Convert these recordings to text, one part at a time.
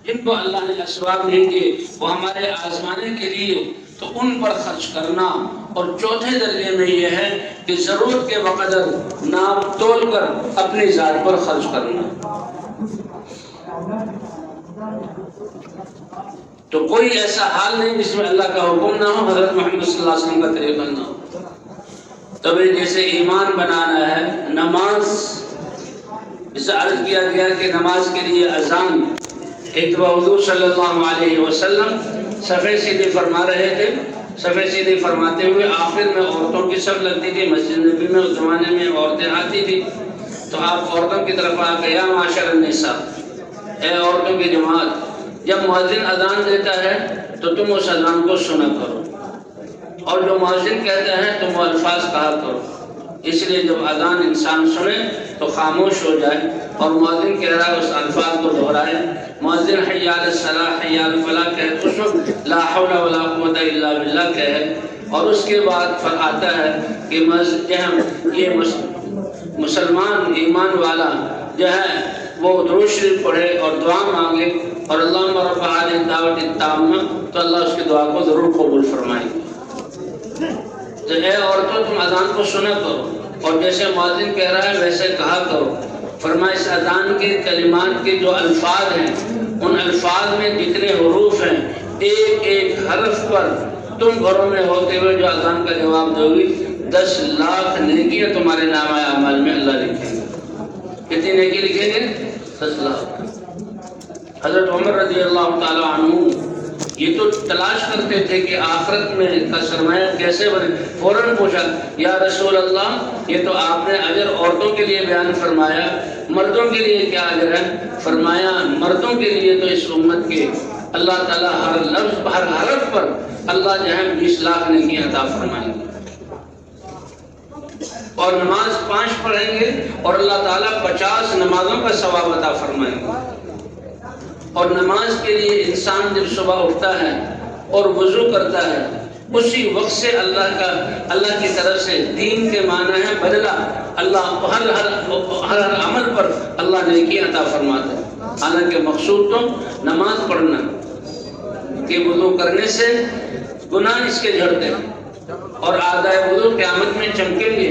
جن کو اللہ نے اسباب نہیں دیے وہ ہمارے آزمانے کے لیے، تو ان پر خرچ کرنا۔ اور چوتھے درجے میں یہ ہے کہ ضرورت کے بقدر ناپ تول کر اپنی ذات پر خرچ کرنا۔ تو کوئی ایسا حال نہیں جس میں اللہ کا حکم نہ ہو، حضرت محمد صلی اللہ علیہ وسلم کا طریقہ نہ ہو۔ تب جیسے ایمان بنانا ہے، نماز، جسے عرض کیا گیا کہ نماز کے لیے اذان، ایک دفعہ حضور صلی اللہ علیہ وسلم صفے سیدھی فرما رہے تھے، صفے سیدھی فرماتے ہوئے آخر میں عورتوں کی صف لگتی تھی مسجد نبی میں، اس زمانے میں عورتیں آتی تھی، تو آپ عورتوں کی طرف آ کے یا معاشر النساء، اے عورتوں کی جماعت، جب مؤذن اذان دیتا ہے تو تم اس اذان کو سنا کرو، اور جو مؤذن کہتا ہے تم وہ الفاظ کہا کرو۔ اس لیے جب اذان انسان سنے تو خاموش ہو جائے، اور مؤذن کہہ رہا ہے اس الفاظ کو دہرائے۔ مؤذن حی علی الصلاۃ حی علی الفلاح کہے تو اس وقت لا حول ولا قوت الا باللہ کہے، اور اس کے بعد پھر آتا ہے کہ یہ مسلمان ایمان والا جو ہے وہ درود شریف پڑھے اور دعا مانگے، اور اللہم رب هذه الدعوۃ التامہ، تو اللہ اس کی دعا کو ضرور قبول فرمائے گا۔ تو اے عورتوں تم اذان کو سنا کرو، اور جیسے مؤذن کہہ رہا ہے ویسے کہا کرو۔ فرمایا اس اذان کے کلمات کے جو الفاظ ہیں، ان الفاظ میں جتنے حروف ہیں، ایک ایک حرف پر تم گھروں میں ہوتے ہوئے جو اذان کا جواب دو گی، 10 لاکھ نیکیاں تمہارے نامہ اعمال میں اللہ لکھیں گے۔ کتنی نیکی لکھیں گے؟ 10 لاکھ۔ حضرت عمر رضی اللہ تعالی عنہ یہ تو تلاش کرتے تھے کہ آخرت میں کا سرمایہ کیسے بنے، فوراً پوچھا یا رسول اللہ، یہ تو آپ نے اجر عورتوں کے لیے بیان فرمایا، مردوں کے لیے کیا اجر ہے؟ فرمایا مردوں کے لیے تو اس امت کے اللہ تعالیٰ ہر لفظ ہر حرف پر اللہ جو ہے 20 لاکھ نیکی عطا فرمائیں گے، اور نماز 5 پڑھیں گے اور اللہ تعالیٰ 50 نمازوں کا ثواب عطا فرمائیں گے۔ اور نماز کے لیے انسان جب صبح اٹھتا ہے اور وضو کرتا ہے، اسی وقت سے اللہ کی طرف سے دین کے معنی ہے بدلہ، اللہ ہر عمل پر اللہ نیکی عطا فرماتا ہے۔ حالانکہ مقصود تو نماز پڑھنا، کہ وضو کرنے سے گناہ اس کے جھڑتے ہیں، اور آدھائے وضو قیامت میں چمکیں گے،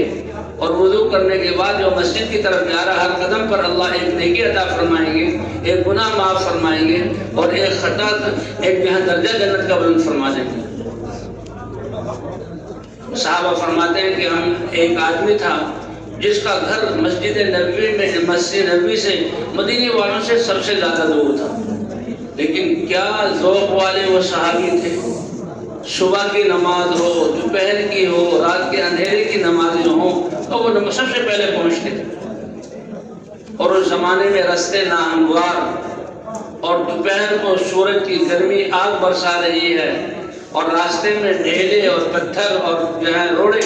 اور وضو کرنے کے بعد جو مسجد کی طرف جا رہا ہر قدم پر اللہ ایک نیکی عطا فرمائیں گے، ایک گناہ معاف فرمائیں گے، اور ایک خطا ایک درجہ جنت کا بلند فرما دیں گے۔ صحابہ فرماتے ہیں کہ ہم ایک آدمی تھا جس کا گھر مسجد نبوی سے مدینے والوں سے سب سے زیادہ دور تھا، لیکن کیا ذوق والے وہ صحابی تھے۔ صبح کی نماز ہو، دوپہر کی ہو، رات کے اندھیرے کی نمازیں ہوں، تو وہ سب سے پہلے پہنچتے تھے۔ اور اس زمانے میں راستے ناہموار، اور دوپہر کو سورج کی گرمی آگ برسا رہی ہے، اور راستے میں ڈھیلے اور پتھر اور جو ہے روڑے،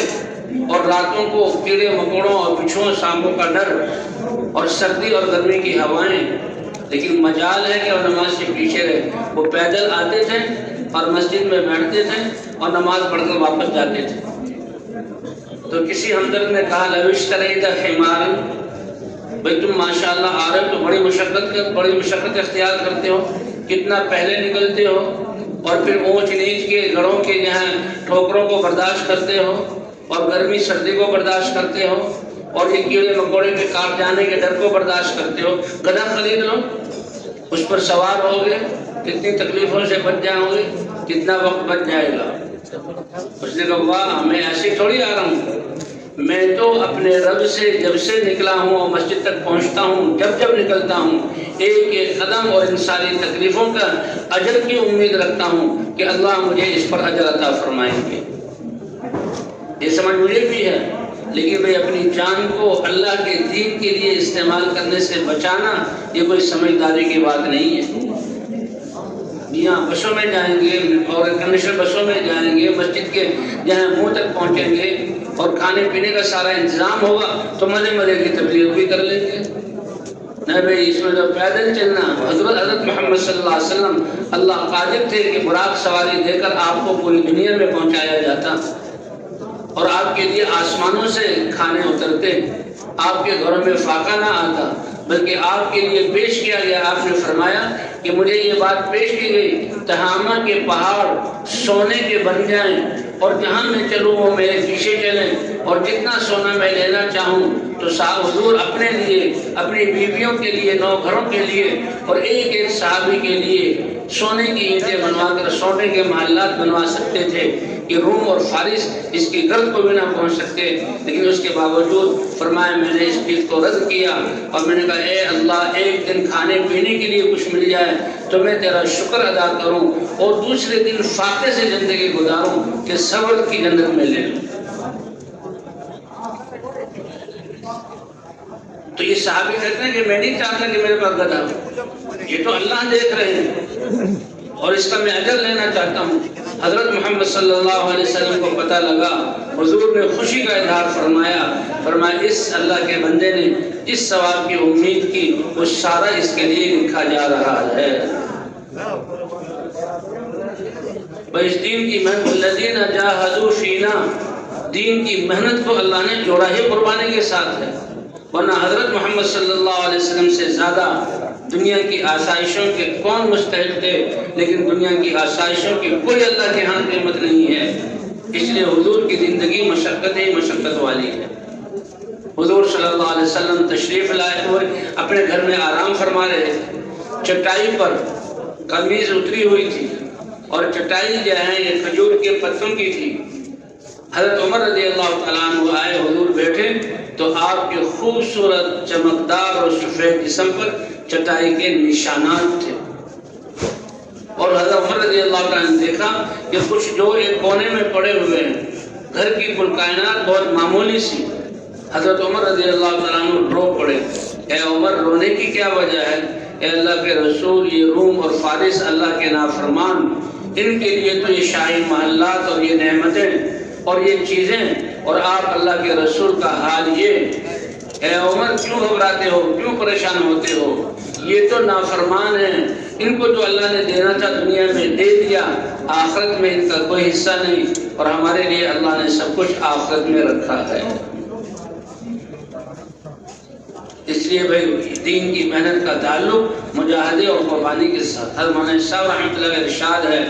اور راتوں کو کیڑے مکوڑوں اور بچھوؤں سانپوں کا ڈر، اور سردی اور گرمی کی ہوائیں، لیکن مجال ہے کہ وہ نماز سے پیچھے رہے۔ وہ پیدل آتے تھے اور مسجد میں بیٹھتے تھے اور نماز پڑھ کر واپس جاتے تھے۔ تو کسی ہمدرد نے کہا لو اشتریت حمارا، بھائی تم ماشاءاللہ آ رہے ہو تو بڑی مشقت اختیار کرتے ہو، کتنا پہلے نکلتے ہو، اور پھر اونچ نیچ کے گڑھوں کے جہاں ٹھوکروں کو برداشت کرتے ہو، اور گرمی سردی کو برداشت کرتے ہو، اور یہ کیڑے مکوڑے کے کاٹ جانے کے ڈر کو برداشت کرتے ہو۔ گدھا خرید لو، اس پر سوار ہو گئے، کتنی تکلیفوں سے بچ جاؤ گے، کتنا وقت بچ جائے گا۔ اس نے کہا واہ، میں ایسے تھوڑی آ رہا ہوں، میں تو اپنے رب سے جب سے نکلا ہوں اور مسجد تک پہنچتا ہوں، جب نکلتا ہوں، ایک ایک قدم اور ان ساری تکلیفوں کا اجر کی امید رکھتا ہوں کہ اللہ مجھے اس پر اجر عطا فرمائیں گے۔ یہ سمجھ مجھے بھی ہے، لیکن بھئی اپنی جان کو اللہ کے دین کے لیے استعمال کرنے سے بچانا یہ کوئی سمجھداری کی بات نہیں ہے۔ یہاں بسوں میں جائیں گے اور کنڈیشنر بسوں میں جائیں گے، مسجد کے جہاں منہ تک پہنچیں گے اور کھانے پینے کا سارا انتظام ہوگا تو مزے کی تبلیغ بھی کر لیں گے۔ نہیں بھائی، اس میں تو پیدل چلنا، حضرت محمد صلی اللہ علیہ وسلم اللہ قادر تھے کہ براق سواری دے کر آپ کو پوری دنیا میں پہنچایا جاتا، اور آپ کے لیے آسمانوں سے کھانے اترتے، آپ کے گھروں میں فاقہ نہ آتا، بلکہ آپ کے لیے پیش کیا گیا. آپ نے فرمایا کہ مجھے یہ بات پیش کی گئی تہامہ کے پہاڑ سونے کے بن جائیں اور جہاں میں چلوں وہ میرے پیچھے چلیں، اور جتنا سونا میں لینا چاہوں تو حضور اپنے لیے، اپنی بیویوں کے لیے، 9 گھروں کے لیے اور ایک ایک صحابی کے لیے سونے کی اینٹیں بنوا کر سونے کے محلات بنوا سکتے تھے کہ روم اور فارس اس کی گرد کو بھی نہ پہنچ سکتے. لیکن اس کے باوجود فرمایا میں نے اس چیز کو رد کیا اور میں نے کہا اے اللہ، ایک دن کھانے پینے کے لیے کچھ مل جائے تو میں تیرا شکر ادا کروں اور دوسرے دن فاقے سے زندگی گزاروں کہ صبر کی جنت میں لے لوں. تو یہ صحابی کہتے ہیں کہ میں نہیں چاہتا کہ میرے پاس گدھا ہو، یہ تو اللہ دیکھ رہے ہیں اور اس کا میں اجر لینا چاہتا ہوں. حضرت محمد صلی اللہ علیہ وسلم کو پتہ لگا، حضور نے خوشی کا اظہار فرمایا اس اللہ کے بندے نے جس ثواب کی امید کی وہ سارا اس کے لیے لکھا جا رہا ہے. اس دین کی محنت الذین جاہدوا فینا، دین کی محنت کو اللہ نے جوڑا ہی قربانی کے ساتھ ہے، ورنہ حضرت محمد صلی اللہ علیہ وسلم سے زیادہ دنیا کی آسائشوں کے کون مستحق تھے، لیکن دنیا کی آسائشوں کی کوئی اللہ کے ہاں قیمت نہیں ہے. اس لیے حضور کی زندگی مشقت والی ہے. حضور صلی اللہ علیہ وسلم تشریف لائے ہوئے اپنے گھر میں آرام فرما رہے، چٹائی پر قمیض اتری ہوئی تھی اور چٹائی جو ہے یہ کھجور کے پتوں کی تھی. حضرت عمر رضی اللہ تعالیٰ عنہ آئے، حضور بیٹھے تو آپ کے خوبصورت چمکدار اور سفید جسم پر چٹائی کے نشانات تھے. اور حضرت عمر رضی اللہ تعالیٰ نے دیکھا کہ کچھ جو ایک کونے میں پڑے ہوئے ہیں، گھر کی کل کائنات بہت معمولی سی. حضرت عمر رضی اللہ تعالیٰ عنہ رو پڑے. اے عمر، رونے کی کیا وجہ ہے؟ اے اللہ کے رسول، یہ روم اور فارس اللہ کے نافرمان، ان کے لیے تو یہ شاہی محلات اور یہ نعمتیں اور یہ چیزیں، اور آپ اللہ کے رسول کا حال یہ. اے عمر، کیوں گھبراتے ہو، کیوں پریشان ہوتے ہو؟ یہ تو نافرمان ہیں، ان کو جو اللہ نے دینا تھا دنیا میں دے دیا، آخرت میں ان کا کوئی حصہ نہیں، اور ہمارے لیے اللہ نے سب کچھ آخرت میں رکھا ہے. اس لیے بھائی دین کی محنت کا تعلق مجاہدے اور قربانی کے ساتھ. حضرت مولانا صاحب رحمۃ اللہ کا ارشاد ہے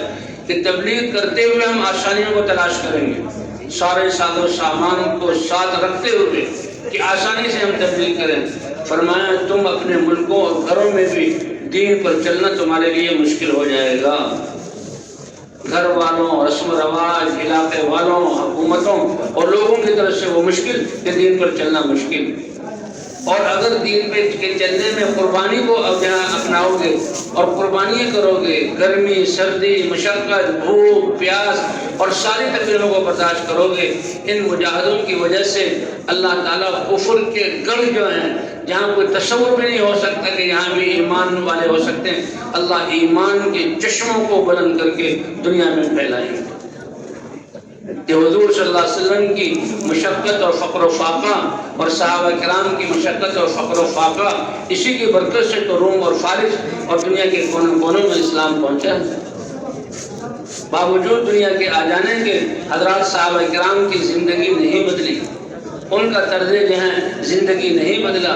کہ تبلیغ کرتے ہوئے ہم آسانیوں کو تلاش کریں گے، سارے ساز و سامان کو ساتھ رکھتے ہوئے کہ آسانی سے ہم تبلیغ کریں. فرمایا تم اپنے ملکوں اور گھروں میں بھی دین پر چلنا تمہارے لیے مشکل ہو جائے گا. گھر والوں، رسم و رواج، علاقے والوں، حکومتوں اور لوگوں کی طرف سے وہ مشکل کہ دین پر چلنا مشکل. اور اگر دین پہ چلنے میں قربانی کو اپناؤ گے اور قربانی کرو گے، گرمی، سردی، مشقت، بھوک، پیاس اور ساری تکلیفوں کو برداشت کرو گے، ان مجاہدوں کی وجہ سے اللہ تعالیٰ کفر کے گڑھ جو ہیں، جہاں کوئی تصور بھی نہیں ہو سکتا کہ یہاں بھی ایمان والے ہو سکتے ہیں، اللہ ایمان کے چشموں کو بلند کر کے دنیا میں پھیلائیں گے. کہ حضور صلی اللہ علیہ وسلم کی مشقت اور فقر و فاقہ اور صحابہ کرام کی مشقت اور فقر و فاقہ، اسی کی برکت سے تو روم اور فارس اور دنیا کے کونے کونوں میں اسلام پہنچا. باوجود دنیا کے آ جانے کے حضرات صحابہ کرام کی زندگی نہیں بدلی، ان کا طرز ذہن زندگی نہیں بدلا.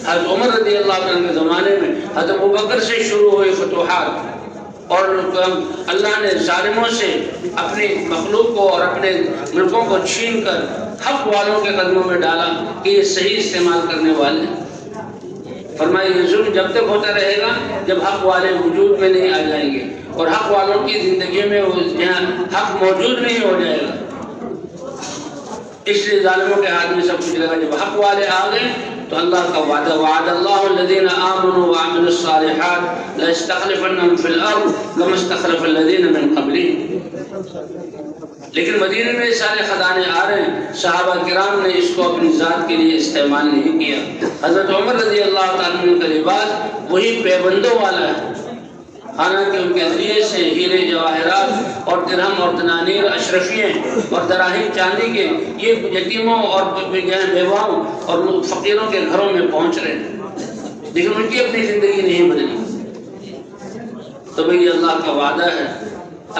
حضرت عمر رضی اللہ عنہ کے زمانے میں حضرت ابوبکر سے شروع ہوئے فتوحات، اور اللہ نے ظالموں سے اپنی مخلوق کو اور اپنے ملکوں کو چھین کر حق والوں کے قدموں میں ڈالا کہ یہ صحیح استعمال کرنے والے ہیں. فرمایا یہ ظلم جب تک ہوتا رہے گا جب حق والے وجود میں نہیں آ جائیں گے، اور حق والوں کی زندگی میں جہاں حق موجود نہیں ہو جائے گا. اس لیے ظالموں کے ہاتھ میں سب کچھ لگا. جب حق والے آ گئے تو اللہ کا وعدہ، وعد اللہ الذین آمنوا وعملوا الصالحات لَيَسْتَخْلِفَنَّهُمْ فِي الْأَرْضِ كَمَا اسْتَخْلَفَ الَّذِينَ مِنْ قَبْلِهِمْ. لیکن مدینے میں سارے خزانے آ رہے ہیں، صحابہ کرام نے اس کو اپنی ذات کے لیے استعمال نہیں کیا. حضرت عمر رضی اللہ تعالیٰ عنہ کا لباس وہی پیبندوں والا ہے، حالانکہ ان کے ذریعے سے ہیرے جواہرات اور درہم اور دنانیر اشرفیے اور دراہیم چاندی کے یہ یتیموں اور بیواؤں اور فقیروں کے گھروں میں پہنچ رہے ہیں، لیکن ان کی اپنی زندگی نہیں بدلی. تو بھئی اللہ کا وعدہ ہے.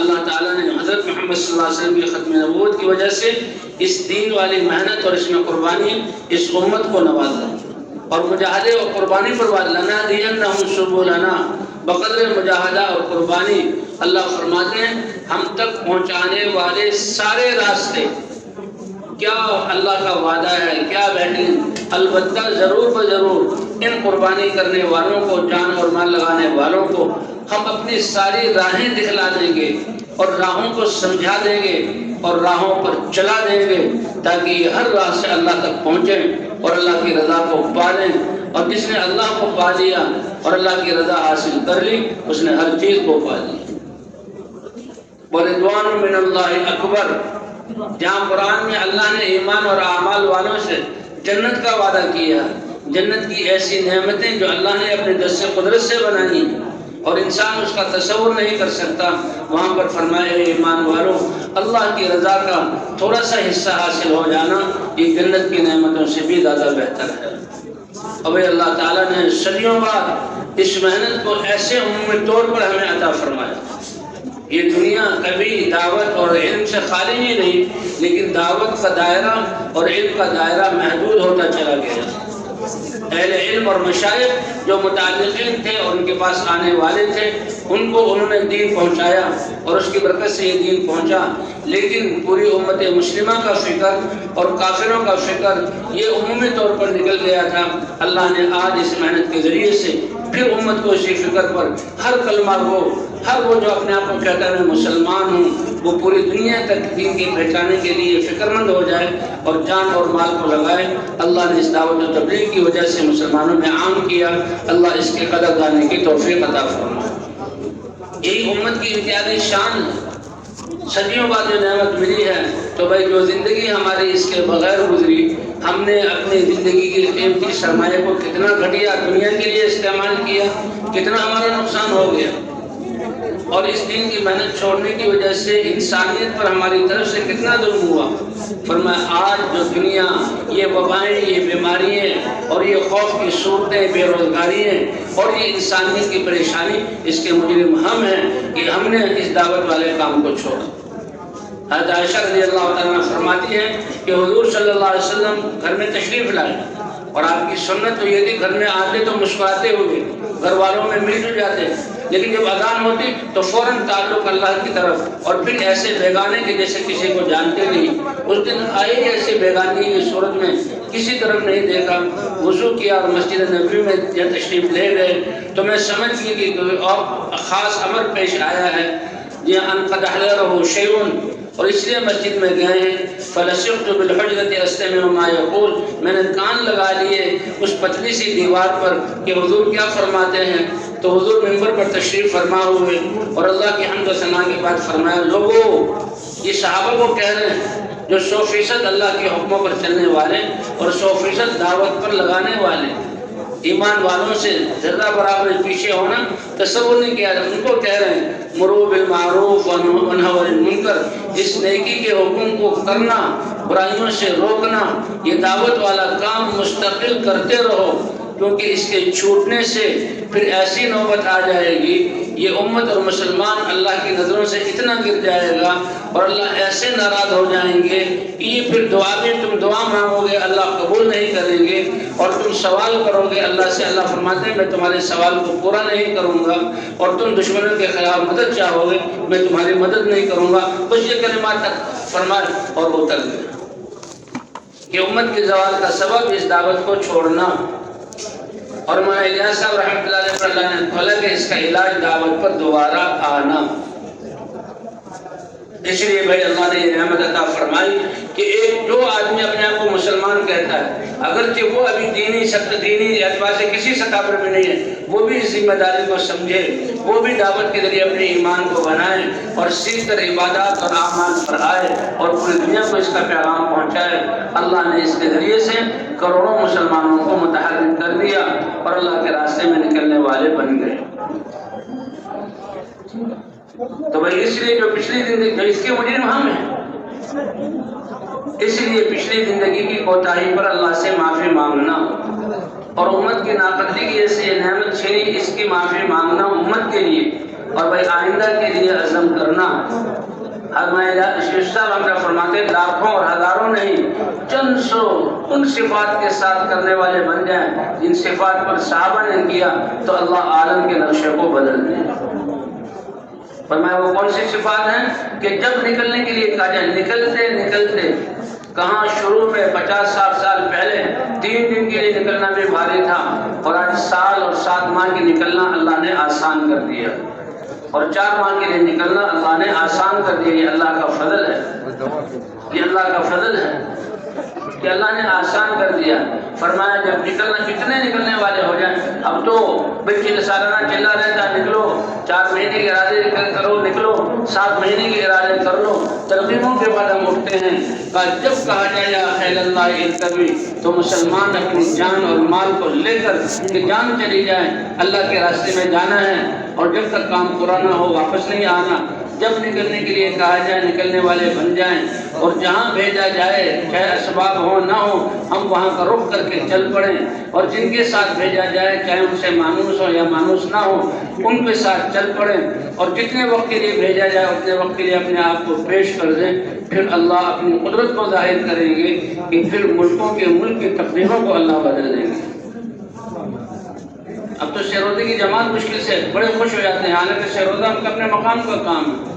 اللہ تعالیٰ نے حضرت محمد صلی اللہ علیہ وسلم کی ختم نبوت کی وجہ سے اس دین والی محنت اور اس میں قربانی اس امت کو نوازا. اور مجاہدے اور قربانی پر بات لنہدینہم سبلنا، بقدر مجاہدہ اور قربانی اللہ فرماتے ہیں ہم تک پہنچانے والے سارے راستے. کیا اللہ کا وعدہ ہے، کیا بہترین. البتہ ضرور بضرور ان قربانی کرنے والوں کو، جان اور مال لگانے والوں کو ہم اپنی ساری راہیں دکھلا دیں گے اور راہوں کو سمجھا دیں گے اور راہوں پر چلا دیں گے تاکہ یہ ہر راہ سے اللہ تک پہنچیں اور اللہ کی رضا کو پا لیں. اور جس نے اللہ کو پا لیا اور اللہ کی رضا حاصل کر لی اس نے ہر چیز کو پا لی. وَرِضْوَانٌ مِّنَ اللَّهِ اکبر، جہاں قرآن میں اللہ نے ایمان اور اعمال والوں سے جنت کا وعدہ کیا، جنت کی ایسی نعمتیں جو اللہ نے اپنے دست قدرت سے بنائی اور انسان اس کا تصور نہیں کر سکتا، وہاں پر فرمائے ایمان والوں اللہ کی رضا کا تھوڑا سا حصہ حاصل ہو جانا یہ جنت کی نعمتوں سے بھی زیادہ بہتر ہے. اب اللہ تعالیٰ نے صدیوں بعد اس محنت کو ایسے عمومی طور پر ہمیں عطا فرمایا. یہ دنیا کبھی دعوت اور علم سے خالی ہی نہیں، لیکن دعوت کا دائرہ اور علم کا دائرہ محدود ہوتا چلا گیا. اہل علم اور مشائخ جو متعلقین تھے اور ان کے پاس آنے والے تھے ان کو انہوں نے دین پہنچایا اور اس کی برکت سے یہ دین پہنچا. لیکن پوری امت مسلمہ کا فکر اور کافروں کا فکر یہ عمومی طور پر نکل گیا تھا. اللہ نے آج اس محنت کے ذریعے سے پھر امت کو اسی فکر پر ہر کلمہ کو، ہر وہ جو اپنے آپ کو کہتا ہے میں مسلمان ہوں، وہ پوری دنیا تک دین کی پہچانے کے لیے فکر مند ہو جائے اور جان اور مال کو لگائے. اللہ نے اس دعوت و تبلیغ کی وجہ سے مسلمانوں میں عام کیا. اللہ اس کے قدر دانے کی توفیق عطا فرمائے. یہی امت کی امتیازی شان ہے. صدیوں بعد جو نعمت ملی ہے تو بھائی جو زندگی ہماری اس کے بغیر گزری، ہم نے اپنی زندگی کی قیمتی سرمایہ کو کتنا گھٹیا دنیا کے لیے استعمال کیا، کتنا ہمارا نقصان ہو گیا. اور اس دین کی محنت چھوڑنے کی وجہ سے انسانیت پر ہماری طرف سے کتنا ظلم ہوا. فرمایا آج جو دنیا یہ وبائیں، یہ بیماریاں اور یہ خوف کی صورتیں، بے روزگاری ہیں اور یہ انسانیت کی پریشانی، اس کے مجرم ہم ہیں کہ ہم نے اس دعوت والے کام کو چھوڑا. حضرت عائشہ رضی اللہ عنہ فرماتی ہے کہ حضور صلی اللہ علیہ وسلم گھر میں تشریف لائے اور آپ کی سنت تو یہ تھی گھر میں آتے تو مسکراتے ہوئے گھر والوں میں مل جل جاتے، لیکن جب اذان ہوتی تو فوراً تعلق اللہ کی طرف اور پھر ایسے بیگانے کے جیسے کسی کو جانتے نہیں. اس دن آئے ایسے بیگانی کی صورت میں کسی طرف نہیں دیکھا، وضو کیا اور مسجد نبوی میں جب تشریف لے گئے تو میں سمجھ گئی کہ کوئی اور خاص امر پیش آیا ہے. یہ ان قد احضرہ شیء، اور اس لیے مسجد میں گئے ہیں. فلسقت بالحجرۃ استمع ما یقول، میں نے کان لگا لیے اس پتلی سی دیوار پر کہ حضور کیا فرماتے ہیں. تو حضور منبر پر تشریف فرما ہوئے اور اللہ کی حمد و ثنا کے بعد فرمایا لوگوں یہ صحابہ کو کہہ رہے ہیں جو 100% اللہ کے حکموں پر چلنے والے اور 100% دعوت پر لگانے والے، ایمان والوں سے ذرہ برابر پیچھے ہونا تصور نہیں کیا جاتا. ان کو کہہ رہے ہیں مرو بالمعروف ونہوا عن المنکر، اس نیکی کے حکم کو کرنا، برائیوں سے روکنا، یہ دعوت والا کام مستقل کرتے رہو، کیونکہ اس کے چھوٹنے سے پھر ایسی نوبت آ جائے گی یہ امت اور مسلمان اللہ کی نظروں سے اتنا گر جائے گا اور اللہ ایسے ناراض ہو جائیں گے کہ یہ پھر دعا بھی تم دعا مانگو گے اللہ قبول نہیں کریں گے، اور تم سوال کرو گے اللہ سے، اللہ فرماتے ہیں میں تمہارے سوال کو پورا نہیں کروں گا، اور تم دشمنوں کے خلاف مدد چاہو گے میں تمہاری مدد نہیں کروں گا. بس یہ کلمات فرمائے اور وہ اتر گئے کہ امت کے زوال کا سبب اس دعوت کو چھوڑنا. اور مولانا الیاس صاحب رحمۃ اللہ علیہ پر اللہ نے کھولا کہ اس کا علاج دعوت پر دوبارہ آنا. اس لیے بھائی اللہ نے یہ نعمت عطا فرمائی کہ ایک جو آدمی اپنے آپ کو مسلمان کہتا ہے اگرچہ وہ ابھی دینی اعتبار سے کسی سطح پر بھی نہیں ہے، وہ بھی اس ذمہ داری کو سمجھے، وہ بھی دعوت کے ذریعے اپنے ایمان کو بنائے اور سیکھ کر عبادات اور اعمال پر آئے اور پوری دنیا کو اس کا پیغام پہنچائے. اللہ نے اس کے ذریعے سے کروڑوں مسلمانوں کو متحرک کر دیا اور اللہ کے راستے میں نکلنے والے بن گئے. تو بھائی اس لیے جو پچھلی زندگی جو اس کے مجرم ہم ہیں، اس لیے پچھلی زندگی کی کوتاہی پر اللہ سے معافی مانگنا اور امت کی ناقدری کی ایسی نعمت چھینی اس کی معافی مانگنا امت کے لیے اور بھائی آئندہ کے لیے عزم کرنا. ہمیں فرماتے لاکھوں اور ہزاروں نہیں، چند سو ان صفات کے ساتھ کرنے والے بن جائیں جن صفات پر صحابہ نے کیا تو اللہ عالم کے نقشے کو بدل دے۔ فرمایا وہ کون سی صفات ہیں کہ جب نکلنے کے لیے کہا جائے نکلتے نکلتے، کہاں شروع میں 50-60 سال پہلے 3 دن کے لیے نکلنا بھی بھاری تھا، اور آج سال اور 7 ماہ کے نکلنا اللہ نے آسان کر دیا، اور 4 ماہ کے لیے نکلنا اللہ نے آسان کر دیا۔ یہ اللہ کا فضل ہے، یہ اللہ کا فضل ہے کہ اللہ نے آسان کر دیا۔ فرمایا جب نکلنا، کتنے نکلنے والے ہو جائیں، اب تو بچے سالانہ چلا رہتا ہے نکلو، 4 مہینے کے ارادے کرو نکلو، 7 مہینے کے ارادے کر لو، ترغیبوں کے بعد ہم اٹھتے ہیں۔ جب کہا جائے یا اہل اللہ ارکبی، تو مسلمان اپنی جان اور مال کو لے کر کہ جان چلی جائے، اللہ کے راستے میں جانا ہے، اور جب تک کام پورا نہ ہو واپس نہیں آنا۔ جب نکلنے کے لیے کہا جائے نکلنے والے بن جائیں، اور جہاں بھیجا جائے چاہے اسباب ہو نہ ہو ہم وہاں کا رخ کر کے چل پڑیں، اور جن کے ساتھ بھیجا جائے چاہے ان سے مانوس ہو یا مانوس نہ ہو ان کے ساتھ چل پڑیں، اور جتنے وقت کے لیے بھیجا جائے اتنے وقت کے لیے اپنے آپ کو پیش کر دیں۔ پھر اللہ اپنی قدرت کو ظاہر کریں گے کہ پھر ملکوں کے ملک کی تقدیروں کو اللہ بدل دیں گے۔ اب تو شیروزے کی جماعت مشکل سے بڑے خوش ہو جاتے ہیں، حالانکہ شیروزہ ہم کا اپنے مقام کا کام ہے۔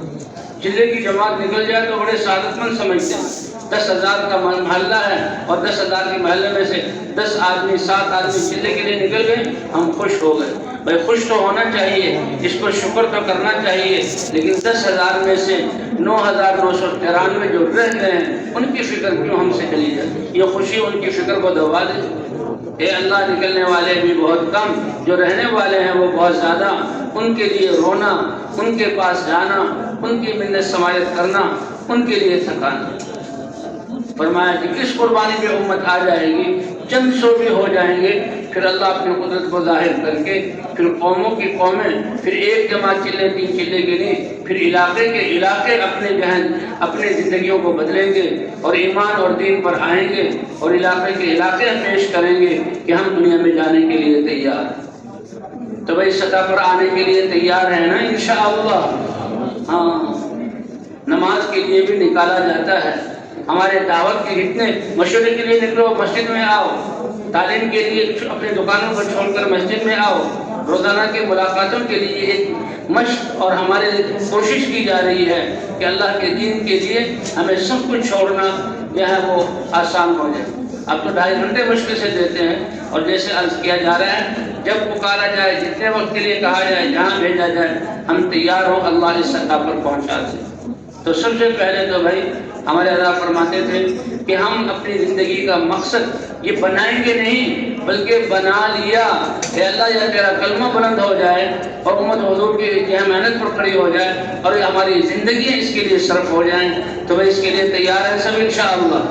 چلے کی جماعت نکل جائے تو بڑے سعادت مند سمجھتے ہیں۔ 10,000 کا محلہ ہے اور 10,000 کے محلے میں سے 10 آدمی 7 آدمی چلے کے لیے نکل گئے، ہم خوش ہو گئے۔ بھائی خوش تو ہونا چاہیے، اس پر شکر تو کرنا چاہیے، لیکن 10,000 میں سے 9,993 جو رہ گئے ہیں ان کی فکر کیوں ہم سے چلی جائے؟ یہ خوشی ان کی فکر کو دبا دے۔ اے اللہ نکلنے والے بھی بہت کم، جو رہنے والے ہیں وہ بہت زیادہ، ان کے لیے رونا، ان کے پاس جانا، ان کی منت سماعت کرنا، ان کے لیے تھکانا۔ فرمایا کہ کس قربانی پہ امت آ جائے گی، چند سو بھی ہو جائیں گے، پھر اللہ اپنی قدرت کو ظاہر کر کے پھر قوموں کی قومیں، پھر ایک جماعت چلے 3 چلے کے نہیں، پھر علاقے کے علاقے اپنے ذہن اپنے زندگیوں کو بدلیں گے اور ایمان اور دین پر آئیں گے، اور علاقے کے علاقے پیش کریں گے کہ ہم دنیا میں جانے کے لیے تیار ہیں۔ تو بھائی سطح پر آنے کے لیے تیار ہیں نا انشاءاللہ؟ ہاں، نماز کے لیے بھی نکالا جاتا ہے، ہمارے دعوت کے اتنے مشورے کے لیے نکلو، مسجد میں آؤ، تعلیم کے لیے اپنے دکانوں کو چھوڑ کر مسجد میں آؤ، روزانہ کے ملاقاتوں کے لیے ایک مشق اور ہمارے کوشش کی جا رہی ہے کہ اللہ کے دین کے لیے ہمیں سب کچھ چھوڑنا جو ہے وہ آسان ہو جائے۔ اب تو 2.5 گھنٹے مشکل سے دیتے ہیں، اور جیسے عرض کیا جا رہا ہے جب پکارا جائے، جتنے وقت کے لیے کہا جائے، جہاں بھیجا جائے ہم تیار ہوں، اللہ اس سطح پر پہنچا دے۔ تو سب سے پہلے تو بھائی ہمارے اللہ فرماتے تھے کہ ہم اپنی زندگی کا مقصد یہ بنائیں گے نہیں بلکہ بنا لیا کہ اللہ یا تیرا کلمہ بلند ہو جائے اور امت حضور کی محنت پر کھڑی ہو جائے اور ہماری زندگی اس کے لیے صرف ہو جائیں۔ تو بھائی اس کے لیے تیار ہیں سب انشاءاللہ؟